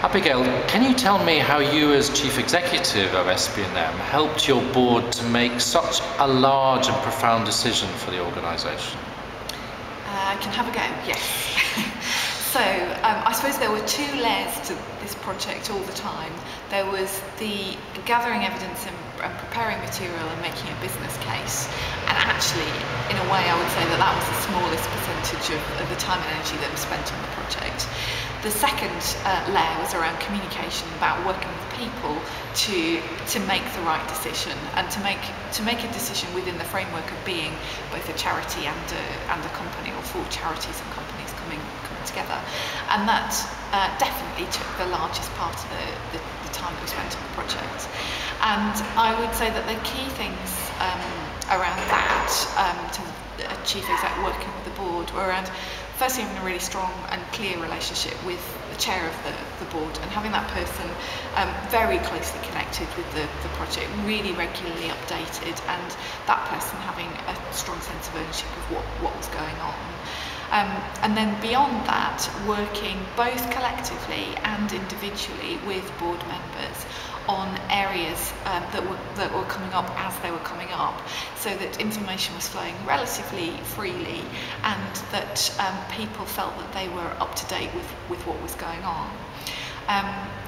Abigail, can you tell me how you as Chief Executive of SPNM helped your board to make such a large and profound decision for the organisation? I can have a go, yes. So I suppose there were two layers to this project all the time. There was the gathering evidence and preparing material and making a business case. And actually, in a way, I would say that that was the smallest percentage of the time and energy that was spent on the project. The second layer was around communication, about working with people to make the right decision and to make a decision within the framework of being both a charity and a company, or for charities and companies coming together. And that definitely took the largest part of the time that we spent on the project. And I would say that the key things around that, to a chief exec working with the board, were around firstly having a really strong and clear relationship with the chair of the board, and having that person very closely connected with the project, really regularly updated, and that person having a strong sense of ownership of what was going on. And then beyond that, working both collectively and individually with board members on areas that were coming up as they were coming up, so that information was flowing relatively freely, and that people felt that they were up to date with what was going on.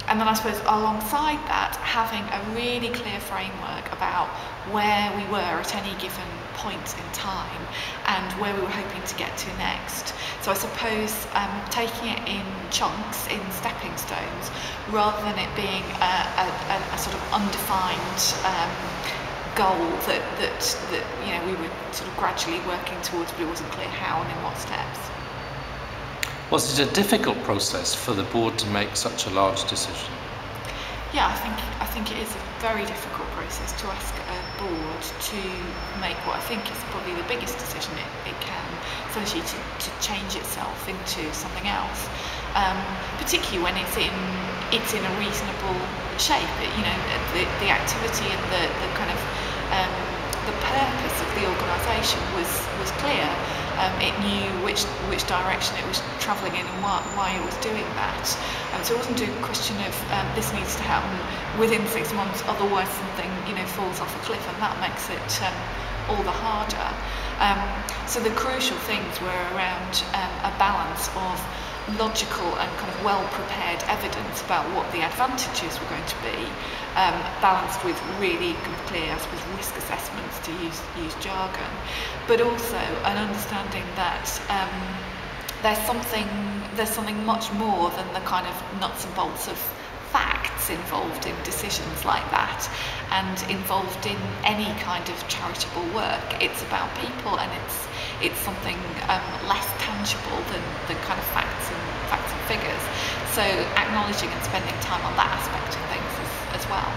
And then I suppose alongside that, having a really clear framework about where we were at any given point in time and where we were hoping to get to next. So I suppose taking it in chunks, in stepping stones, rather than it being a sort of undefined goal that we were sort of gradually working towards, but it wasn't clear how and in what steps. Was it a difficult process for the board to make such a large decision? Yeah, I think it is a very difficult process to ask a board to make what I think is probably the biggest decision it can, essentially to change itself into something else, particularly when it's in a reasonable shape. The activity and the kind of the purpose of the organisation was clear. It knew which direction it was travelling in and why it was doing that. So it wasn't a question of this needs to happen within 6 months, otherwise something falls off a cliff, and that makes it all the harder. So the crucial things were around a balance of logical and kind of well-prepared evidence about what the advantages were going to be, balanced with really clear, I suppose, risk assessments, to use jargon, but also an understanding that there's something much more than the kind of nuts and bolts of facts involved in decisions like that, and involved in any kind of charitable work. It's about people, and it's something less tangible than kind of facts and figures. So acknowledging and spending time on that aspect of things as well.